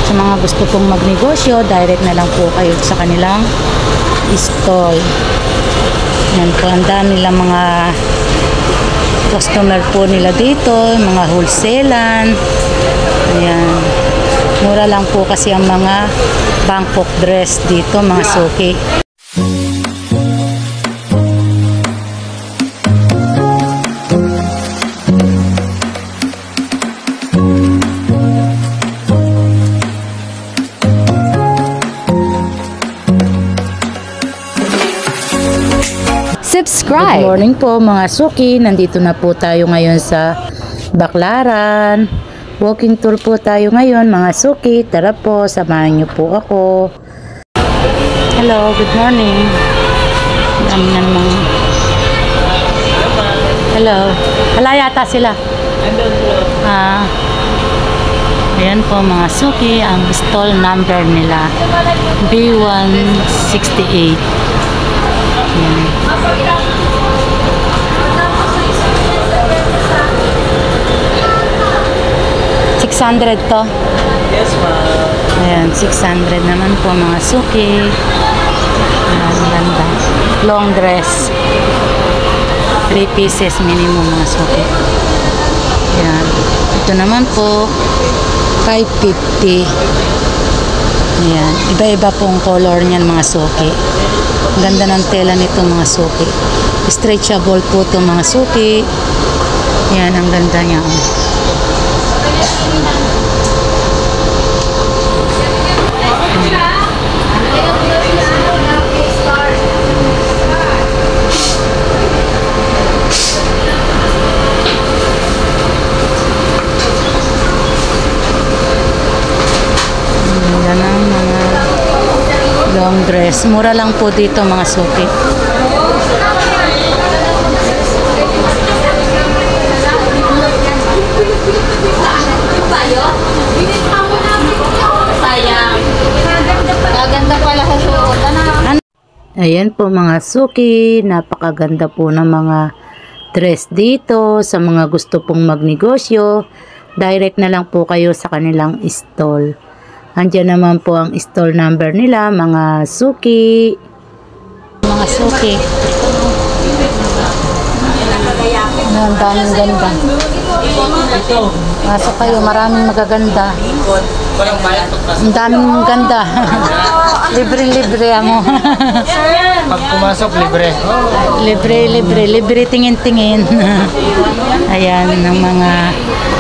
Sa mga gusto pong magnegosyo, direct na lang po kayo sa kanilang stall. Yan po, ang dami lang mga customer po nila dito, mga wholesalan. Ayan. Mura lang po kasi ang mga Bangkok dress dito, mga suki. Subscribe. Good morning po mga suki. Nandito na po tayo ngayon sa Baclaran. Walking tour po tayo ngayon mga suki. Tara po, samahan niyo po ako. Hello, good morning. Dami na naman. Hello. Wala yata sila. Ayan po mga suki, ang stall number nila B168. Ayan. 600 to. Yes, ma'am. Ayan, 600 naman po mga suki. Ayan, ganda. Long dress. 3 pieces minimum mga suki. Ayan. Ito naman po, 550. Ayan. Iba-iba pong color niyan mga suki. Ang ganda ng tela nito mga suki. Stretchable po ito mga suki. Ayan, ang ganda niya. Yan ang mga long dress. Mura lang po dito mga suki. Ayan po mga suki, napakaganda po ng mga dress dito. Sa mga gusto pong magnegosyo, direct na lang po kayo sa kanilang stall. Andiyan naman po ang stall number nila, mga suki. Mga suki. Ang daming ganda. Masok kayo, maraming magaganda. Ang daming ganda. Libre-libre mo. Pag pumasok, libre. Libre tingin-tingin. Ayan, ng mga,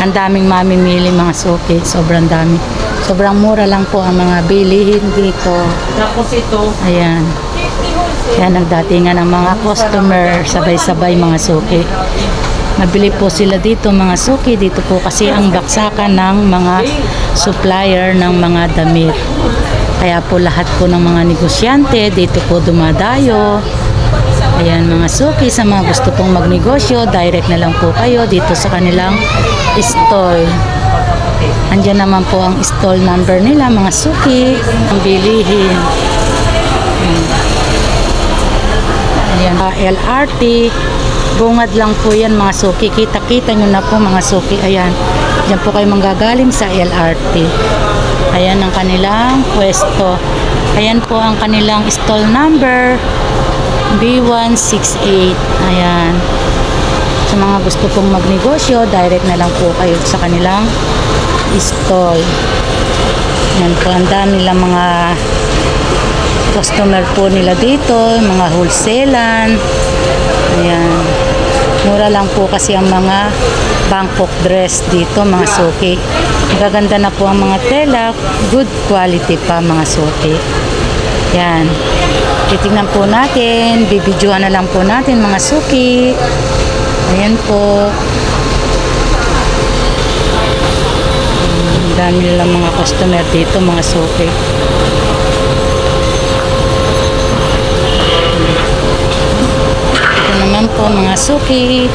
ang daming mamimili mga suki. Sobrang dami. Sobrang mura lang po ang mga bilihin dito. Tapos ito. Ayan. Yan ang datingan ng mga customer. Sabay-sabay mga suki. Mabili po sila dito mga suki. Dito po kasi ang baksakan ng mga supplier ng mga damit. Kaya po lahat po ng mga negosyante dito po dumadayo. Ayan mga suki, sa mga gusto pong magnegosyo, direct na lang po kayo dito sa kanilang stall. Andiyan naman po ang stall number nila mga suki. Ang bilihin. Ayan, LRT. Bungad lang po yan mga suki. Kita-kita nyo na po mga suki. Ayan. Diyan po kayo manggagaling sa LRT. Ayan ang kanilang pwesto. Ayan po ang kanilang stall number B168. Ayan. Sa mga gusto pong magnegosyo, direct na lang po kayo sa kanilang stall. Ayan po, ang dami lang mga customer po nila dito, mga wholesalan. Ayan. Mura lang po kasi ang mga Bangkok dress dito mga suki. Magaganda na po ang mga tela. Good quality pa mga suki. Yan. Titignan po natin. Bibidyohan na lang po natin mga suki. Ayan po. Dami lang mga customer dito mga suki. Ito naman po mga suki.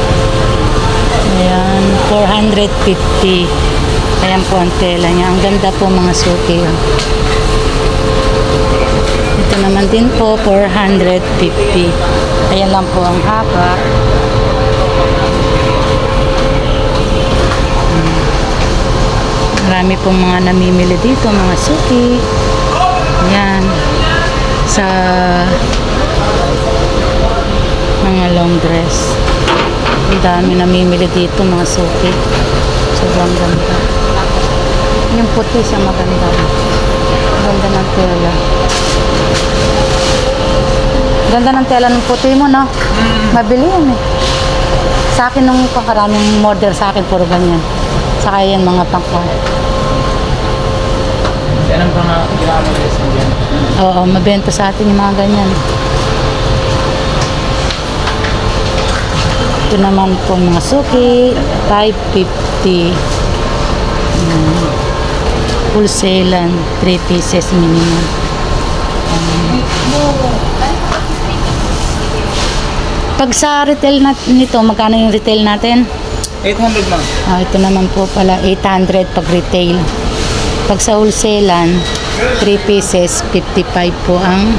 Ayan, 450. Ayan po ang tela niya. Ang ganda po mga suki. Ito naman din po, 450. Ayan lang po ang haba. Marami pong mga namimili dito, mga suki. Yan. Sa mga long dress. Ang dami namimili dito, mga suki. Sobrang ganda. Yung puti siya maganda. Ganda ng tela. Ganda ng tela ng puti mo, no? Mabili yan eh. Sa akin nung pangkaraming model sa akin, puro ganyan. Saka yan mga pangka. Yan ang mga ginamagalis mo dyan. Oo, mabenta sa atin yung mga ganyan. Ito naman po mga suki, 550. Wholesale 3 pieces minimum. Pag sa retail nito, magkano yung retail natin? 800 ma'am. Ito naman po pala 800 pag retail. Pag sa wholesale 3 pieces 55 po ang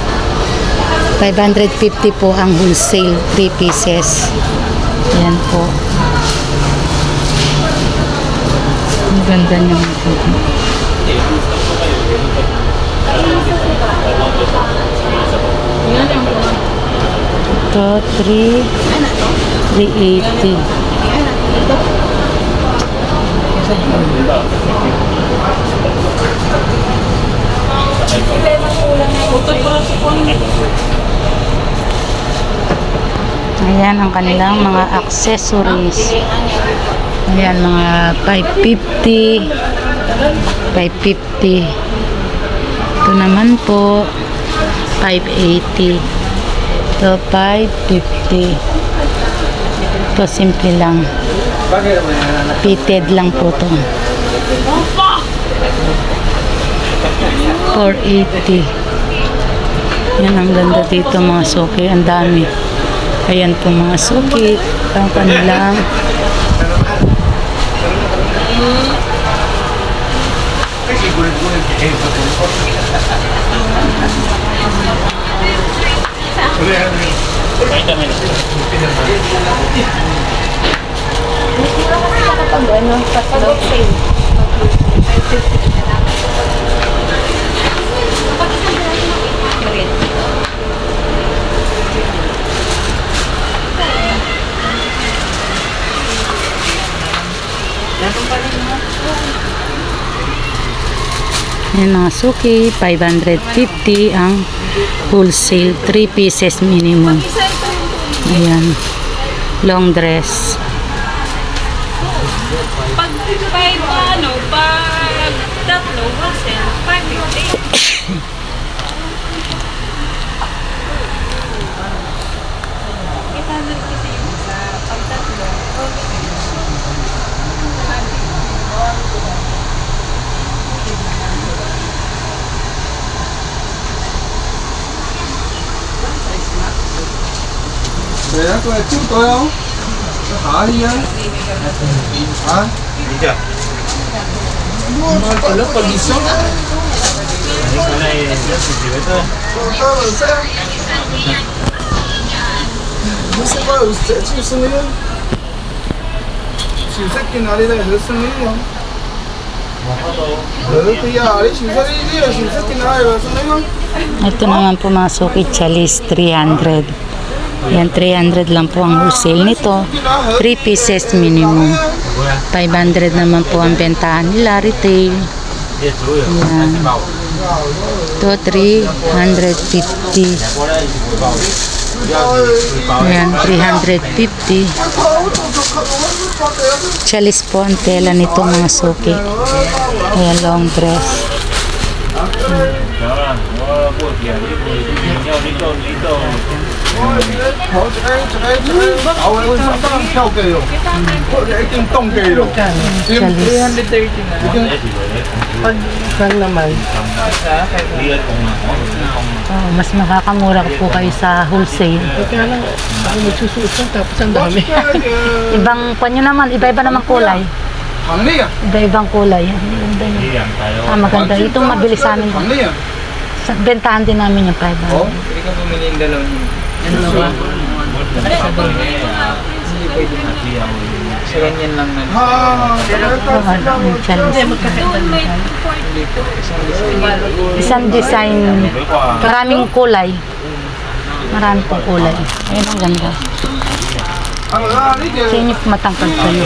550 po ang wholesale 3 pieces. Yan po. Ang ganda niya. Ito 380. Ayan ang kanilang mga accessories. Ayan, mga 550. 550. Ito naman po 580. Ito 550. Ito simple lang. Fitted lang po ito. 480. Yan ang ganda dito mga suki. Ang dami. Ayan po mga suki. Ang kanilang yan mga suki, 550 ang wholesale, 3 pieces minimum. Ayan, long dress. Pag 5 ano, pag tatlo, wholesale, 550. Kasi yung isa, pag tatlo, Kaya ko ito toyo. Hali yan. Ha? Dito. Mahal pala pag isa. Hindi ko na ito. Gusto ba? Gusto mo yun? Shivshakti नारी का हेल्थ नहीं है तो यार शिवशक्ति नारी हेल्थ नहीं है Ito naman po mga suki, chalis 300. Yan, 300 lang po ang wholesale nito. 3 pieces minimum. 500 naman po ang bentahan nila, retail. Yan. Ito, 350. Ayan, 350. Chalis po ang tela nito mga suki. Ayan, long dress. Mas makakamura po kayo sa wholesale. Kaya lang, ako magsusuot tapos ang dami. Ibang panyo naman, iba-iba naman kulay. Iba-ibang kulay. Maganda yun. Maganda. Itong mabili sa amin. Bentahan din namin yung 500. Hindi ka bumili yung dalawang yun. Ano ba? Sa ganyan lang na. हाँ Ang challenge. Doon may 242. Isang design, maraming kulay. Marami pong kulay. Ayun ang ganda. Sa inyo matangkad kayo.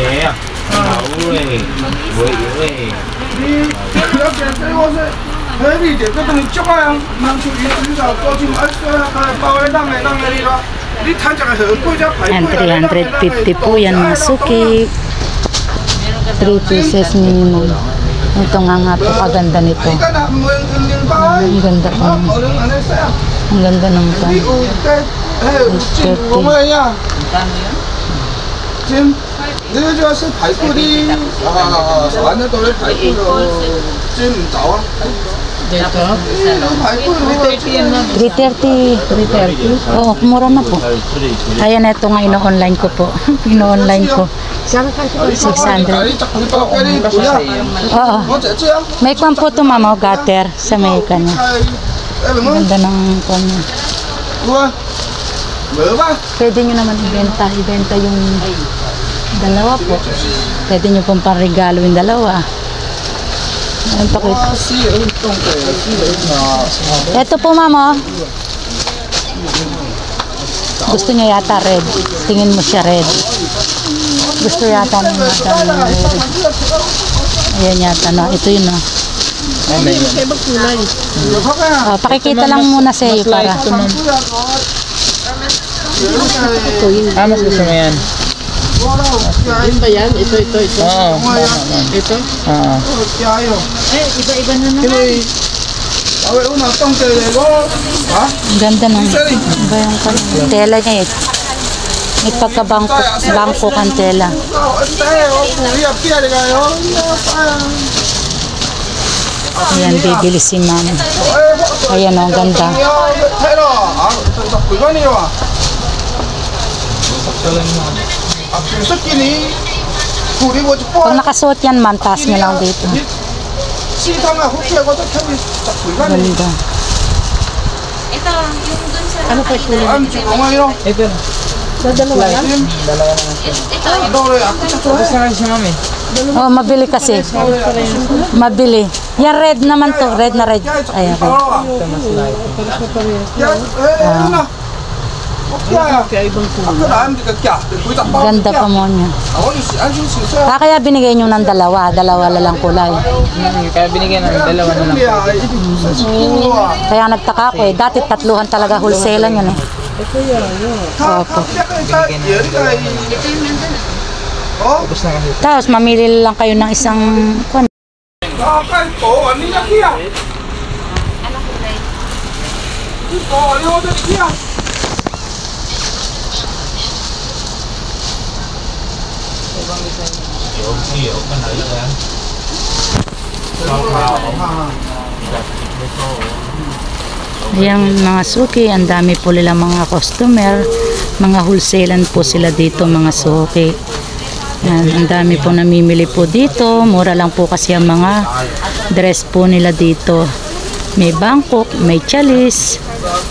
Yan, 350 po yan mga suki. 3 pieces minimum. Ito nga po, kaganda nito. Ang ganda po. Ang ganda ng pan. 先，呢個就是排骨的啊，玩得到啲排骨咯，先唔走啊。排骨咯， 330. 330? Oo, mura na po. Ayan, ito nga ino-online ko po. Ino-online ko. 600. Oo. May kwan po ito, mama, gutter sa may kanya. Ang ganda ng kwan niya. Pwede nyo naman ibenta yung dalawa po. Pwede nyo pong panregalo yung dalawa. Ayan pa kita. Ito po, mama. Gusto niya yata red. Tingin mo siya red. Gusto yata ng red. Ayan yata na. Ito yun, no. Oh, pakikita lang muna sa iyo para. Mas gusto mo yan? Yun ba yan? Ito. Oo. Ito? Oo. Iba-iba na naman. Ang ganda ng iba yung tela niya eh. May pagkabangko kang tela. Ayan, bibili si ma'am. Ayan o, ang ganda. Pag nakasuot yan, ma'am, taas nyo lang dito. Ganda. Ito, yung dun sa... Ano pa yung Ito. Sa dalawa yan? Ito. Gusto nga si mami. Oh, mabili kasi. Mabili. Yan red naman to. Red na red. Ayan. Ganda pa mo niya. Kaya binigay nyo ng dalawa. Dalawa lang kulay. Kaya binigyan ng dalawa na lang. Kaya nagtaka ko eh. Dati tatluhan talaga wholesale yun eh. Opo. Tapos na kasi. Tapos mamili lang kayo ng isang Ayan mga suki, ang dami po nila mga customer, mga wholesalan po sila dito mga suki. Yan, ang dami po namimili po dito, mura lang po kasi ang mga dress po nila dito. May Bangkok, may chalis,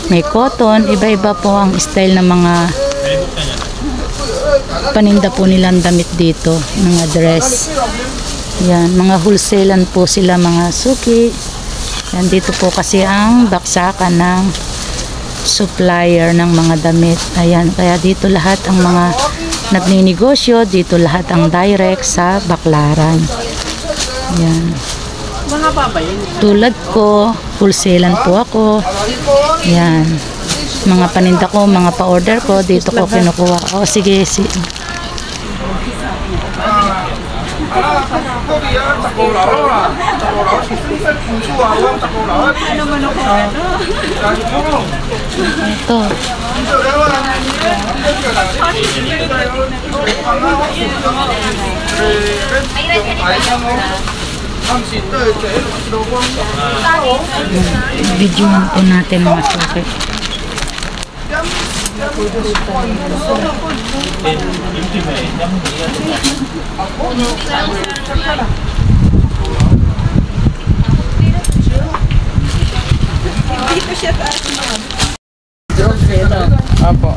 may cotton, iba-iba po ang style ng mga paninda po nilang damit dito, mga dress. Yan, mga wholesalan po sila mga suki. Yan, dito po kasi ang baksakan ng supplier ng mga damit. Ayan, kaya dito lahat ang mga nagninegosyo, dito lahat ang direct sa Baclaran. Ayan. Mga babae. Tulad ko, wholesalan po ako. Ayan. Mga paninda ko, mga pa-order ko, dito ko kinukuha. O, sige, ito. Videohan po natin mga suki. Apo.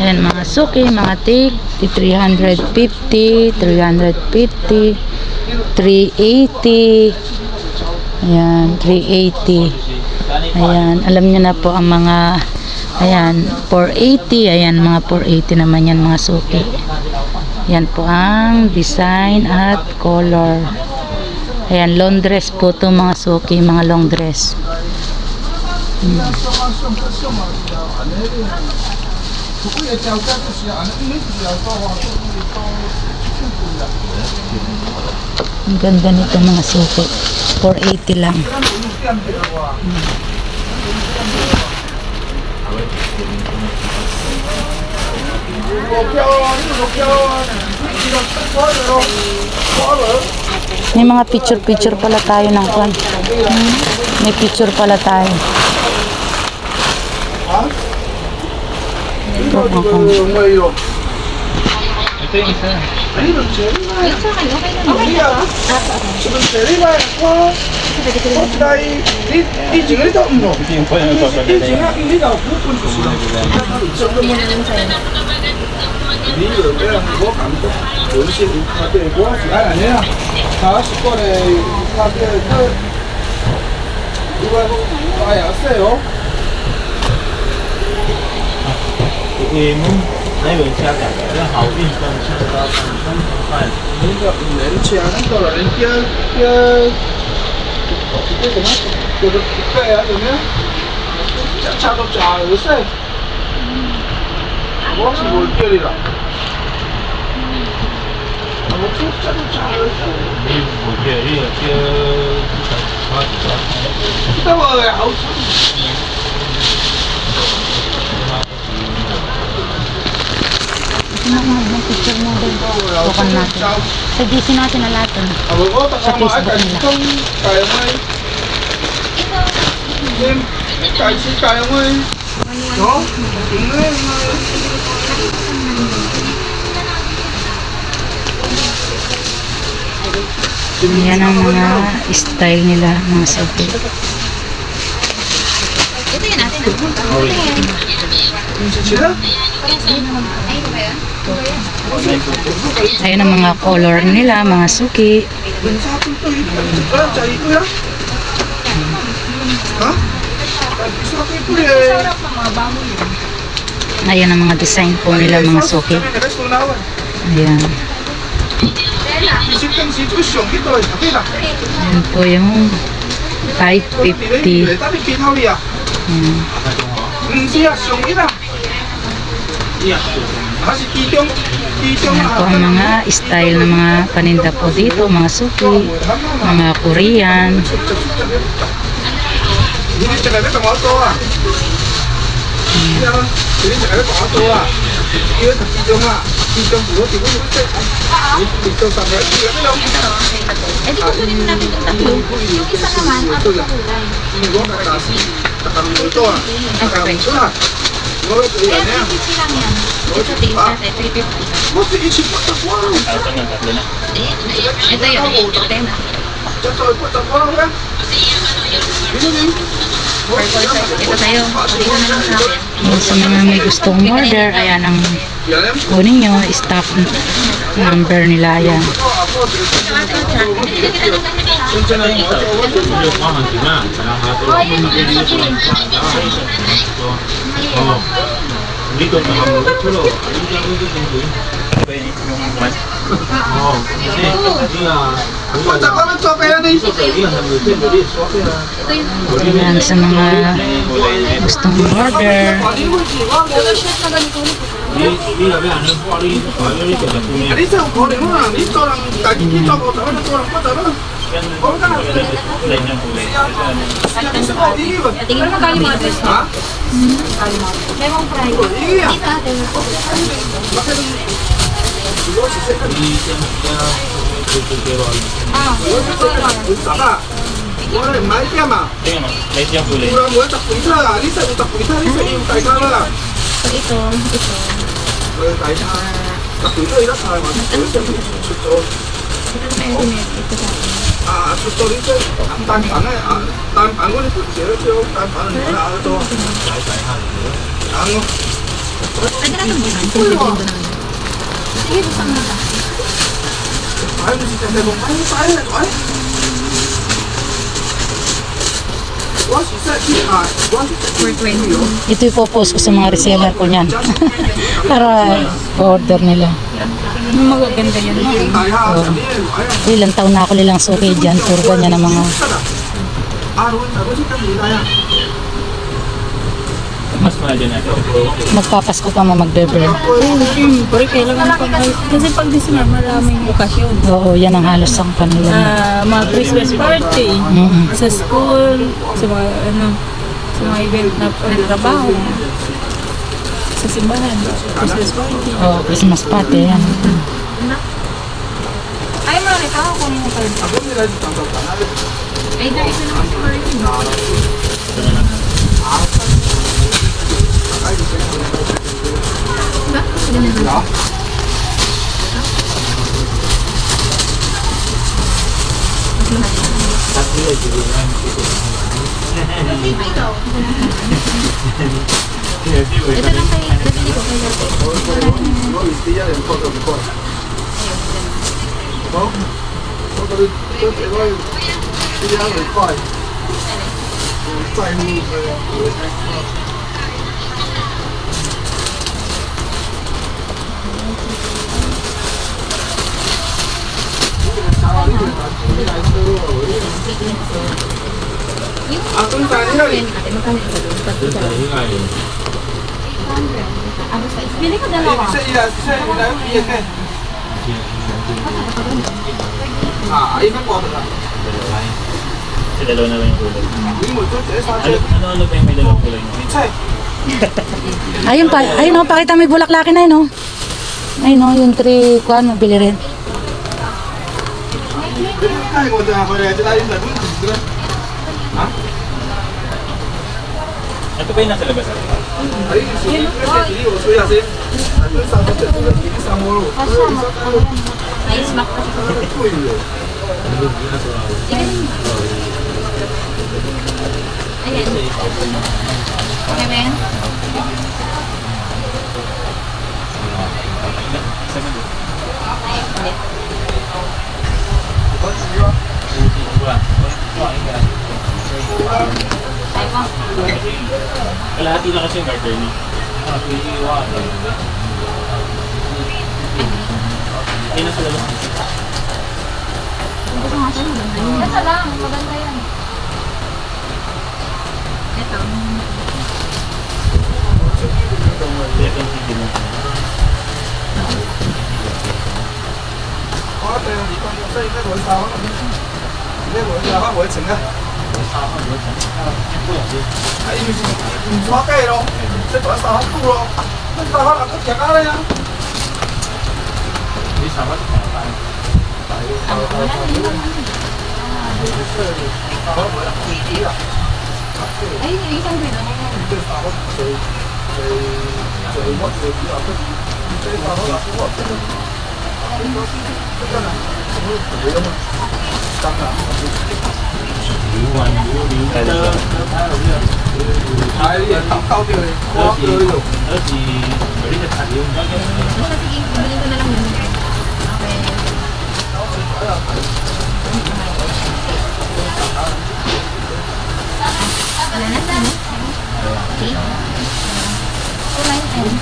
Ayan, mga suki, mga tig, 350, 350, 380. Ayan, 380. Ayan, alam niyo na po ang mga, ayan, 480. Ayan, mga 480 naman yan, mga suki. Yan po ang design at color. Ayan, long dress po to mga suki, mga long dress. Ang ganda nito mga suki. 480 lang. May mga picture pala tayo ng kwan. May picture pala tayo. Ito yung isa. Bukan natin. Sa GC natin na lahat. Sa Facebook nila. Yan ang mga style nila, mga suki. Ito yun natin. Ayan ang mga color nila, mga suki. Ayan ang mga design po nila, mga suki. Ayan. Ayan po yung type 50. Ayan po ang mga style ng mga paninda po dito, mga suki, mga Korean. Eh, di kukunin mo natin itong tatlo. Yung isa naman, apat na kulay. Kaya 350 lang yan. Ito tingin natin, 350. Ito yun, ito na. Ito tayo, pwede ko na lang sa akin. Sa mga may gustong order, ayan ang kunin nyo, staff number nila, ayan. Ayan, sa mga gustong order. Tingin mo kali mga dress mo? Lemon fry. Dito natin. 我哋唔買啲啊嘛， Tingnan mo, light yung kulay. mura mo tak punta ah, lisa utak punta lisa yung tayo ka lah. So, ito. Tayo ka. Tak punta ila tayo mo. Ito. Ito sa akin. Ah, ito dito. Ang tanpang ay, tanpang ko nito. Siya tanpang na ito. Ang Pwede na itong busan. Sige, busan mo ba? ay mo si Tete mo. Ay mo tayo na ay. What's that? Ito ipopost ko sa mga reseller ko niyan. Para order nila. Magaganda yan. Ilang taon na ako nilang suki dyan. Puro ganyan ng mga Mas mahal din natin. magpapasko pa magbeber. Siyempre, kailangan pag kasi pag December, maraming okasyon. Oo, yan ang halos ang kanila. Mga Christmas party, sa school, sa mga sa mga event na trabaho, sa simbahan, Christmas party. Oo, Christmas party. Yan. Ay, marami ka ako kung card. Ay, dahil ito naman si Martin. Ba? Ganun ba? Ito lang kay, nabili ko kay Lotte. Ang tanya rin. Bili ko dalawa. Ay na po. Kasi dalawa na lang yung kulay. Ano pa yung may dalawang kulay mo? Ayun pa, ayun o, pakita mo yung bulaklakin na yun o. Ayun o, yung 3 kuhan, mabili rin. Ito ba yung nasa labas? May smack pa siya. Ayan. Okay ba yan? Ay mo. Kalahati na kasi yung garter niya. Ay, nasa labas. Ito lang, maganda yan. Ito. Ito yung sige mo. Ay, yung isang green na yan. Basta sige, bilhin ko na lang yun. Okay. Wala na sana. Okay. Kulay N.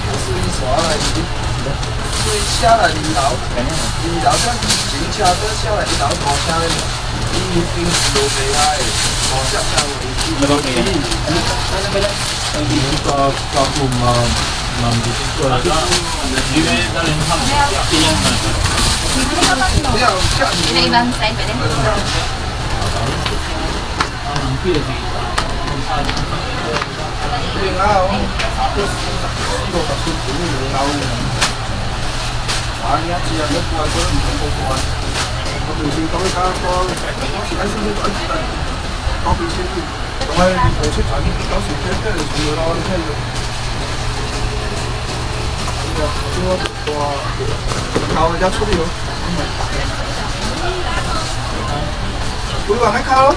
下来2樓，2樓跟警車跟下來1樓坐車咧，呢邊路地係坐車車位。 Iba-ibang style pwede. 정말 어차피 자기 값을 뺄 때는 정말 나오는 편이죠. cao giá số điều quý bà mấy cao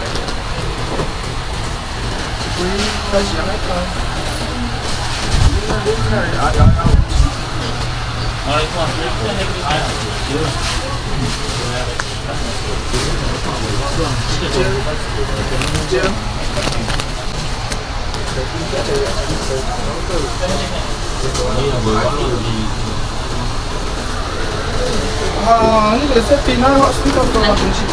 quý ta chỉ mấy cao ini resepnya họ sudah pernah fungsi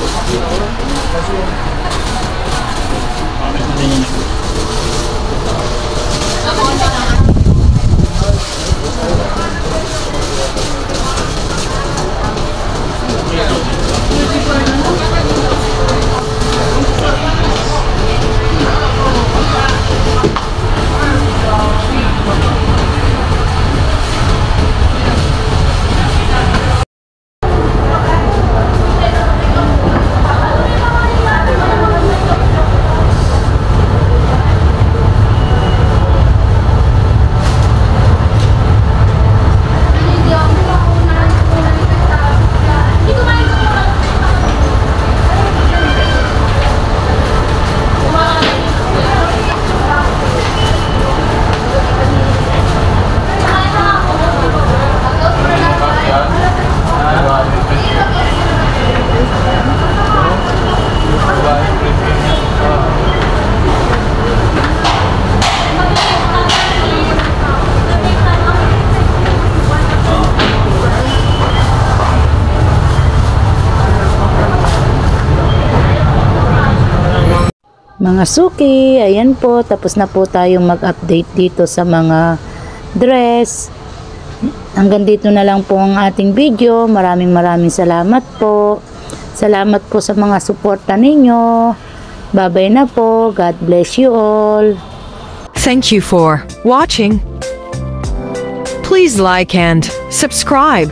Mga suki, ayan po, tapos na po tayong mag-update dito sa mga dress. Hanggang dito na lang po ang ating video. Maraming salamat po. Salamat po sa mga suporta ninyo. Bye-bye na po. God bless you all. Thank you for watching. Please like and subscribe.